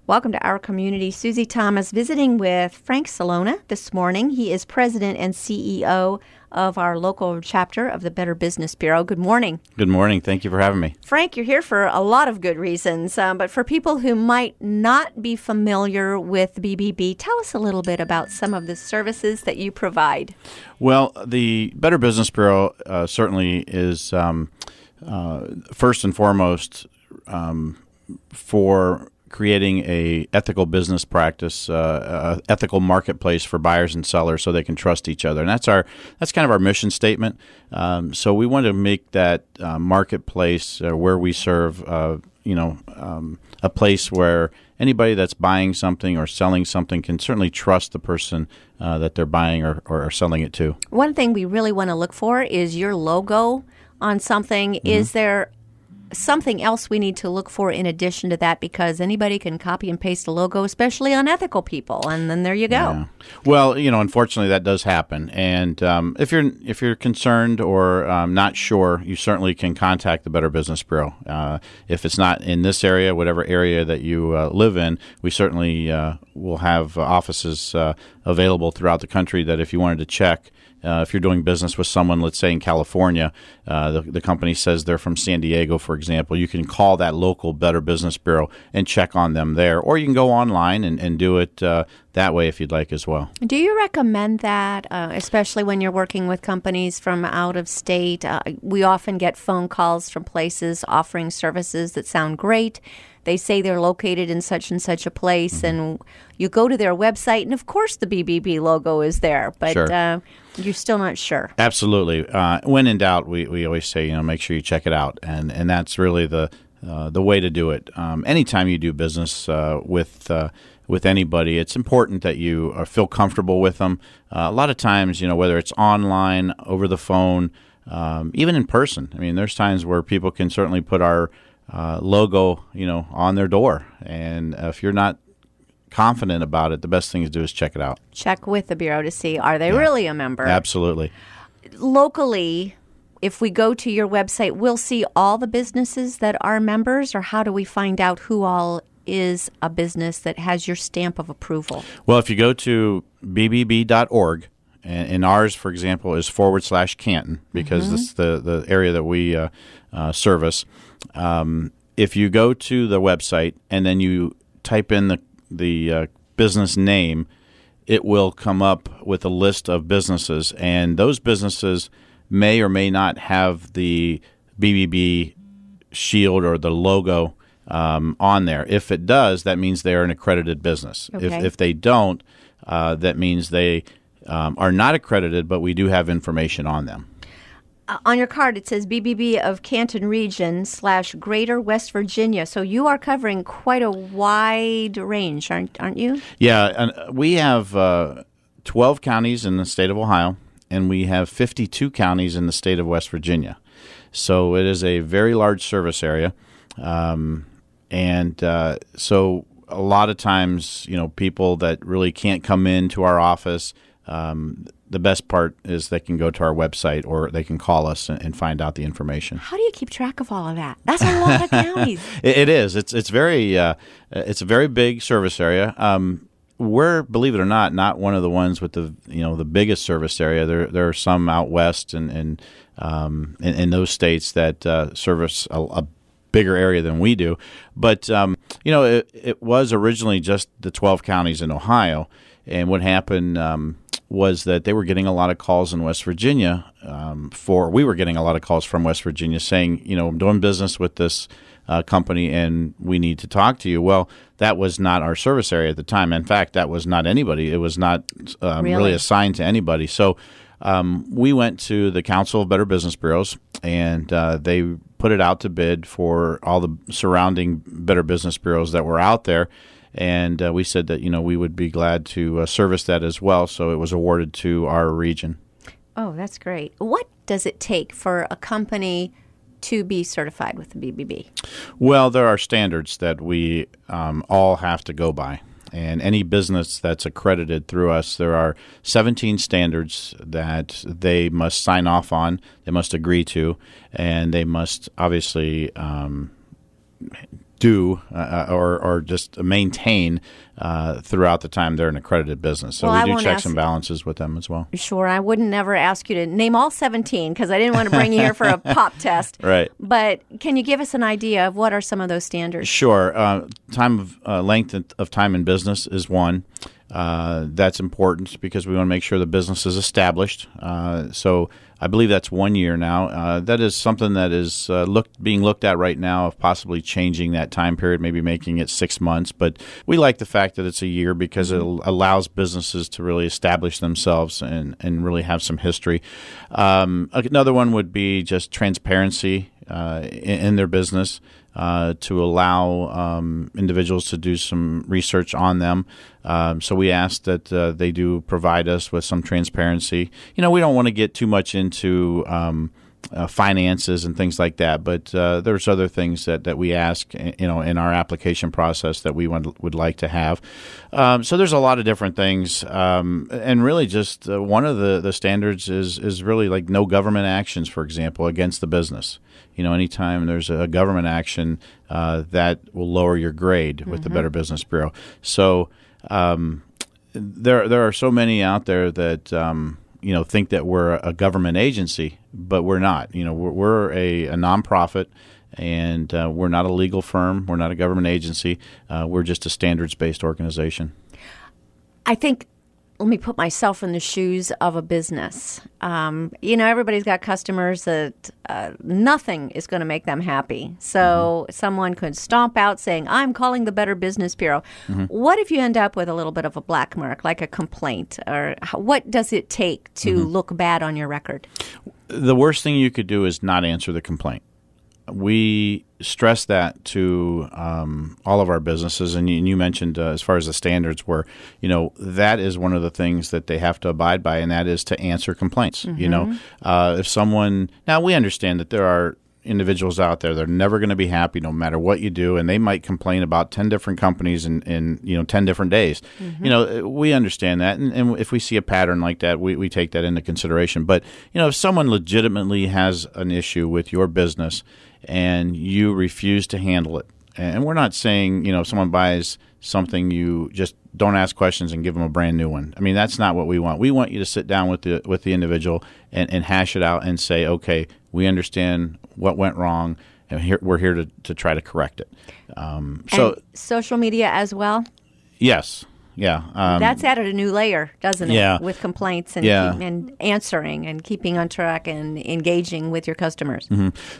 Welcome to our community. Susie Thomas visiting with Frank Salona this morning. He is president and CEO of our local chapter of the Better Business Bureau. Good morning. Good morning. Thank you for having me. Frank, you're here for a lot of good reasons, but for people who might not be familiar with BBB, tell us a little bit about some of the services that you provide. Well, the Better Business Bureau certainly is first and foremost for creating a ethical business practice, ethical marketplace for buyers and sellers, so they can trust each other, and that's kind of our mission statement. So we want to make that marketplace where we serve, a place where anybody that's buying something or selling something can certainly trust the person that they're buying or selling it to. One thing we really want to look for is your logo on something. Mm-hmm. Is there something else we need to look for in addition to that? Because anybody can copy and paste a logo, especially unethical people, and then there you go. Yeah. Well, unfortunately that does happen. And if you're concerned or not sure, you certainly can contact the Better Business Bureau. If it's not in this area, whatever area that you live in, we certainly will have offices available throughout the country that if you wanted to check. If you're doing business with someone, let's say in California, the company says they're from San Diego, for example, you can call that local Better Business Bureau and check on them there. Or you can go online and do it that way if you'd like as well. Do you recommend that, especially when you're working with companies from out of state? We often get phone calls from places offering services that sound great. They say they're located in such and such a place, and you go to their website, and of course the BBB logo is there, but sure. You're still not sure. Absolutely. When in doubt, we always say, make sure you check it out, and that's really the way to do it. Anytime you do business with anybody, it's important that you feel comfortable with them. A lot of times, whether it's online, over the phone, even in person. I mean, there's times where people can certainly put our logo, on their door. And if you're not confident about it, the best thing to do is check it out. Check with the Bureau to see, are they really a member? Absolutely. Locally, if we go to your website, we'll see all the businesses that are members, or how do we find out who all is a business that has your stamp of approval? Well, if you go to bbb.org, and ours, for example, is /Canton, because this is the area that we service. If you go to the website and then you type in the business name, it will come up with a list of businesses, and those businesses may or may not have the BBB shield or the logo on there. If it does, that means they are an accredited business. Okay. If they don't, that means they are not accredited, but we do have information on them. On your card, it says BBB of Canton Region / Greater West Virginia. So you are covering quite a wide range, aren't you? Yeah, and we have 12 counties in the state of Ohio, and we have 52 counties in the state of West Virginia. So it is a very large service area. So a lot of times, people that really can't come into our office, the best part is they can go to our website or they can call us and find out the information. How do you keep track of all of that? That's a lot of counties. It is. It's a very big service area. We're, believe it or not one of the ones with the biggest service area. There are some out west and in those states that service a bigger area than we do. But it was originally just the 12 counties in Ohio, and what happened was that they were getting a lot of calls in West Virginia. We were getting a lot of calls from West Virginia saying, I'm doing business with this company and we need to talk to you. Well, that was not our service area at the time. In fact, that was not anybody. It was not really assigned to anybody. So we went to the Council of Better Business Bureaus, and they put it out to bid for all the surrounding Better Business Bureaus that were out there. And we said that, we would be glad to service that as well. So it was awarded to our region. Oh, that's great. What does it take for a company to be certified with the BBB? Well, there are standards that we all have to go by. And any business that's accredited through us, there are 17 standards that they must sign off on, they must agree to, and they must obviously do or just maintain throughout the time they're an accredited business. So we do checks and balances with them as well. Sure. I wouldn't never ask you to name all 17 because I didn't want to bring you here for a pop test. Right. But can you give us an idea of what are some of those standards? Sure. Length of time in business is one. That's important because we want to make sure the business is established. So I believe that's 1 year now. That is something that is being looked at right now of possibly changing that time period, maybe making it 6 months. But we like the fact that it's a year because it allows businesses to really establish themselves and really have some history. Another one would be just transparency in their business. To allow individuals to do some research on them. So we ask that they do provide us with some transparency. We don't want to get too much into finances and things like that, but there's other things that we ask, in our application process that we would like to have. So there's a lot of different things, and really just one of the standards is really like no government actions, for example, against the business. Anytime there's a government action, that will lower your grade with the Better Business Bureau. So there are so many out there that think that we're a government agency, but we're not. We're a nonprofit, and we're not a legal firm. We're not a government agency. We're just a standards-based organization. I think. Let me put myself in the shoes of a business. Everybody's got customers that nothing is going to make them happy. So someone could stomp out saying, I'm calling the Better Business Bureau. What if you end up with a little bit of a black mark, like a complaint? Or what does it take to look bad on your record? The worst thing you could do is not answer the complaint. We stress that to all of our businesses, and you mentioned as far as the standards were, that is one of the things that they have to abide by, and that is to answer complaints. If someone now we understand that there are individuals out there that are never going to be happy no matter what you do, and they might complain about 10 different companies in 10 different days. We understand that, and if we see a pattern like that, we take that into consideration. But if someone legitimately has an issue with your business and you refuse to handle it, and we're not saying if someone buys something, you just don't ask questions and give them a brand new one. I mean, that's not what we want. We want you to sit down with the individual and hash it out and say, okay, we understand what went wrong, and we're here to try to correct it. So social media as well? Yes. Yeah. That's added a new layer, doesn't it? Yeah. With complaints and answering and keeping on track and engaging with your customers.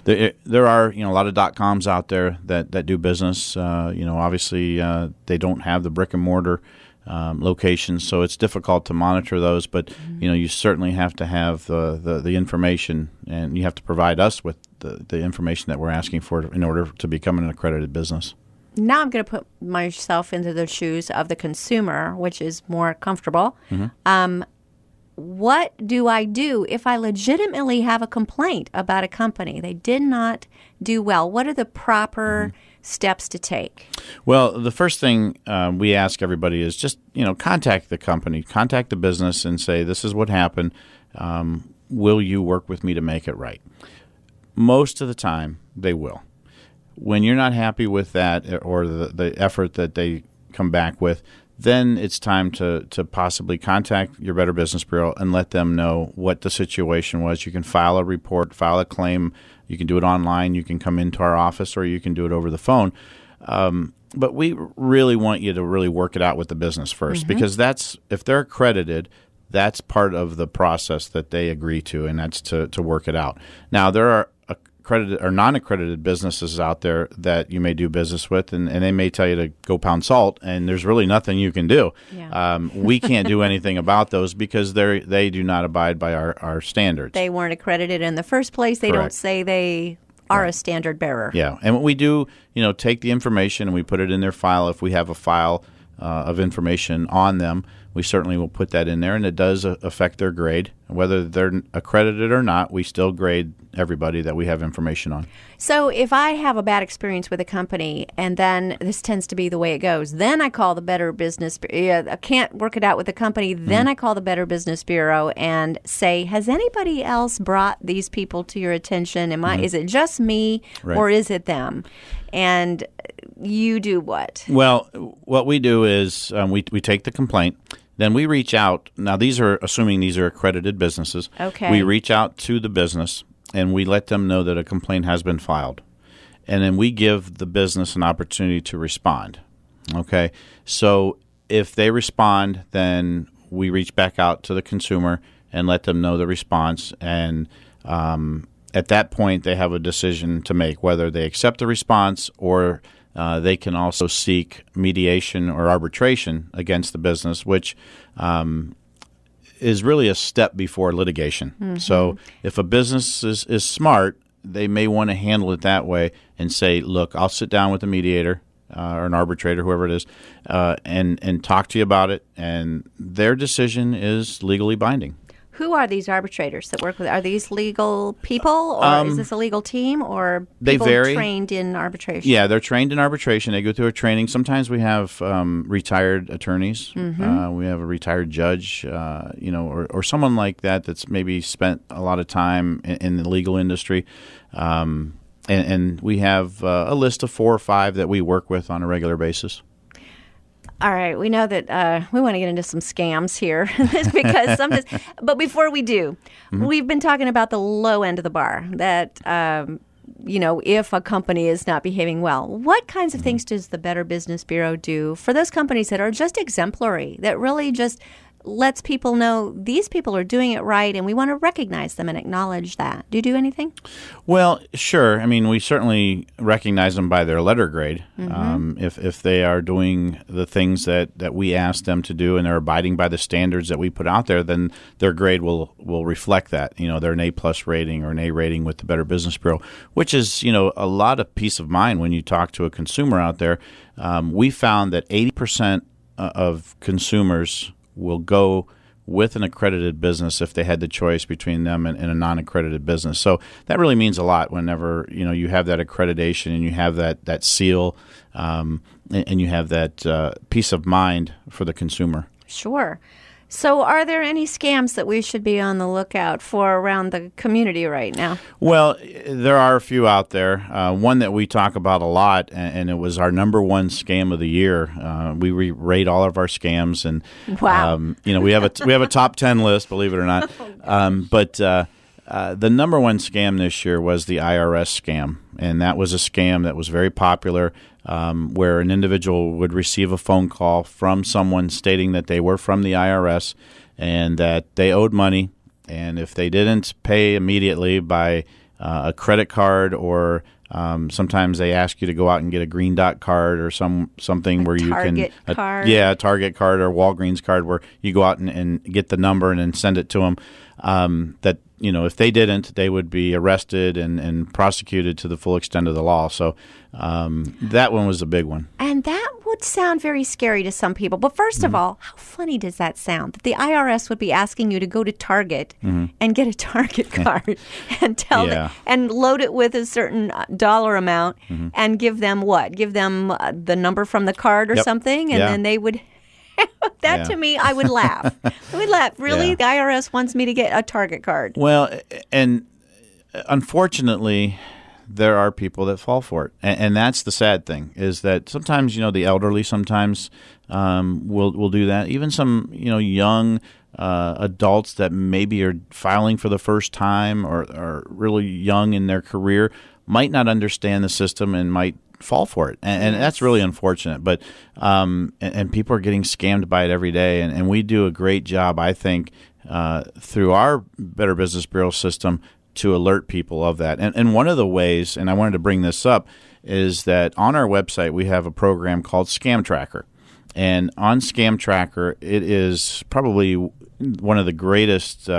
There are a lot of .coms out there that do business. Obviously they don't have the brick and mortar locations, so it's difficult to monitor those. But you certainly have to have the information, and you have to provide us with the information that we're asking for in order to become an accredited business. Now I'm going to put myself into the shoes of the consumer, which is more comfortable. What do I do if I legitimately have a complaint about a company? They did not do well. What are the proper steps to take? Well, the first thing we ask everybody is just, contact the company, contact the business and say, this is what happened. Will you work with me to make it right? Most of the time, they will. When you're not happy with that or the effort that they come back with, then it's time to possibly contact your Better Business Bureau and let them know what the situation was. You can file a report, file a claim. You can do it online. You can come into our office, or you can do it over the phone. But we really want you to really work it out with the business first, because if they're accredited, that's part of the process that they agree to, and that's to work it out. Now, there are accredited or non-accredited businesses out there that you may do business with, and they may tell you to go pound salt, and there's really nothing you can do. Yeah. We can't do anything about those because they do not abide by our standards. They weren't accredited in the first place. They don't say they are a standard bearer. Yeah, and what we do, take the information and we put it in their file. If we have a file of information on them, we certainly will put that in there, and it does affect their grade. Whether they're accredited or not, we still grade everybody that we have information on. So if I have a bad experience with a company, and then this tends to be the way it goes, then I call the Better Business Bureau. I can't work it out with the company, then I call the Better Business Bureau and say, has anybody else brought these people to your attention? Is it just me, or is it them? And you do what? Well, what we do is we take the complaint. Then we reach out. Now, these are assuming these are accredited businesses. Okay. We reach out to the business, and we let them know that a complaint has been filed. And then we give the business an opportunity to respond. Okay? So if they respond, then we reach back out to the consumer and let them know the response. And at that point, they have a decision to make, whether they accept the response or they can also seek mediation or arbitration against the business, which is really a step before litigation. Mm-hmm. So if a business is smart, they may want to handle it that way and say, look, I'll sit down with a mediator or an arbitrator, whoever it is, and talk to you about it, and their decision is legally binding. Who are these arbitrators that work with? Are these legal people, or is this a legal team, or people trained in arbitration? Yeah, they're trained in arbitration. They go through a training. Sometimes we have retired attorneys. Mm-hmm. We have a retired judge, or someone like that that's maybe spent a lot of time in the legal industry. And we have a list of 4 or 5 that we work with on a regular basis. All right, we know that we want to get into some scams here because sometimes. But before we do, we've been talking about the low end of the bar. That if a company is not behaving well, what kinds of things does the Better Business Bureau do for those companies that are just exemplary? That really just lets people know these people are doing it right, and we want to recognize them and acknowledge that. Do you do anything? Well, sure. I mean, we certainly recognize them by their letter grade. Mm-hmm. If they are doing the things that we ask them to do and they're abiding by the standards that we put out there, then their grade will reflect that. They're an A+ rating or an A rating with the Better Business Bureau, which is, a lot of peace of mind when you talk to a consumer out there. We found that 80% of consumers will go with an accredited business if they had the choice between them and a non-accredited business. So that really means a lot whenever you have that accreditation and you have that seal and you have that peace of mind for the consumer. Sure. So are there any scams that we should be on the lookout for around the community right now? Well, there are a few out there. One that we talk about a lot, and it was our number one scam of the year. We rate all of our scams, and wow. We have a top 10 list, believe it or not. But the number one scam this year was the IRS scam, and that was a scam that was very popular. Where an individual would receive a phone call from someone stating that they were from the IRS and that they owed money, and if they didn't pay immediately by a credit card or sometimes they ask you to go out and get a Green Dot card or something where you can a Target card or Walgreens card where you go out and get the number and then send it to them. That if they didn't, they would be arrested and prosecuted to the full extent of the law. So that one was a big one. And that would sound very scary to some people. But first of all, how funny does that sound? That the IRS would be asking you to go to Target and get a Target card and tell them, and load it with a certain dollar amount and give them what? Give them the number from the card or something, and then they would... To me, I would laugh. I would laugh. Really? Yeah. The IRS wants me to get a Target card. Well, and unfortunately, there are people that fall for it. And that's the sad thing, is that sometimes, the elderly sometimes will do that. Even some, young adults that maybe are filing for the first time or are really young in their career might not understand the system and might fall for it, and that's really unfortunate. But and people are getting scammed by it every day, and we do a great job, I think, through our Better Business Bureau system to alert people of that. And one of the ways, and I wanted to bring this up, is that on our website we have a program called Scam Tracker, and on Scam Tracker it is probably one of the greatest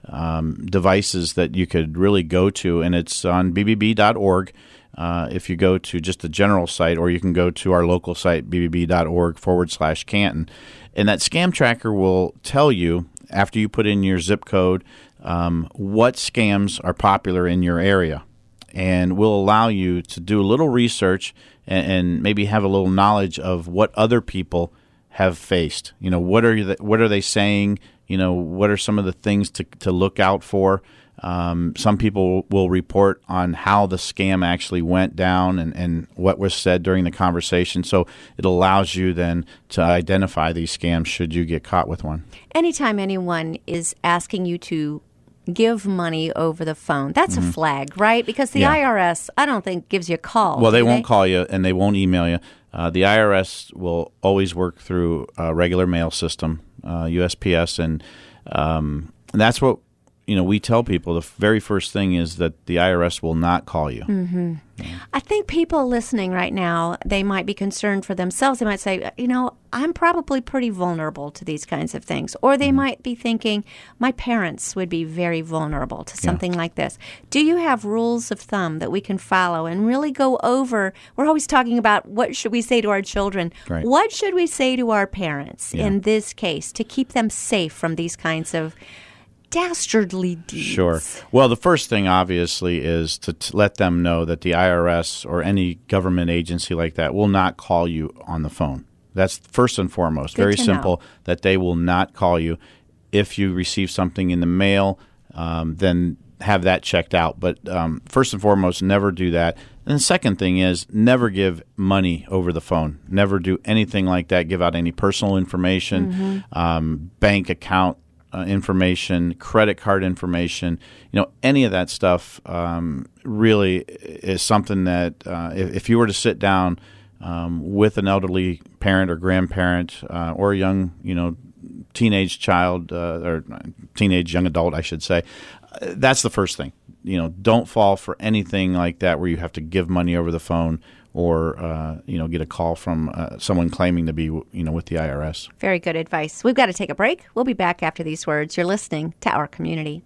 devices that you could really go to, and it's on bbb.org. If you go to just the general site, or you can go to our local site, bbb.org/Canton. And that Scam Tracker will tell you, after you put in your zip code, what scams are popular in your area. And will allow you to do a little research and maybe have a little knowledge of what other people have faced. What are they saying what are some of the things to look out for. Some people will report on how the scam actually went down and what was said during the conversation. So it allows you then to identify these scams should you get caught with one. Anytime anyone is asking you to give money over the phone, that's a flag, right? Because the IRS, I don't think, gives you a call. Well, they won't call you and they won't email you. The IRS will always work through a regular mail system, USPS, and that's what we tell people. The very first thing is that the IRS will not call you. Mm-hmm. I think people listening right now, they might be concerned for themselves. They might say, I'm probably pretty vulnerable to these kinds of things. Or they might be thinking, my parents would be very vulnerable to something like this. Do you have rules of thumb that we can follow and really go over? We're always talking about what should we say to our children. Right. What should we say to our parents in this case to keep them safe from these kinds of dastardly deeds? Sure. Well, the first thing, obviously, is to let them know that the IRS or any government agency like that will not call you on the phone. That's first and foremost. Good Very to simple, know. that they will not call you. If you receive something in the mail, then have that checked out. But first and foremost, never do that. And the second thing is never give money over the phone. Never do anything like that. Give out any personal information, bank account information, credit card information, any of that stuff really is something that if you were to sit down with an elderly parent or grandparent or a young, teenage child or teenage young adult, I should say, that's the first thing. Don't fall for anything like that where you have to give money over the phone or get a call from someone claiming to be with the IRS. Very good advice. We've got to take a break. We'll be back after these words. You're listening to Our Community.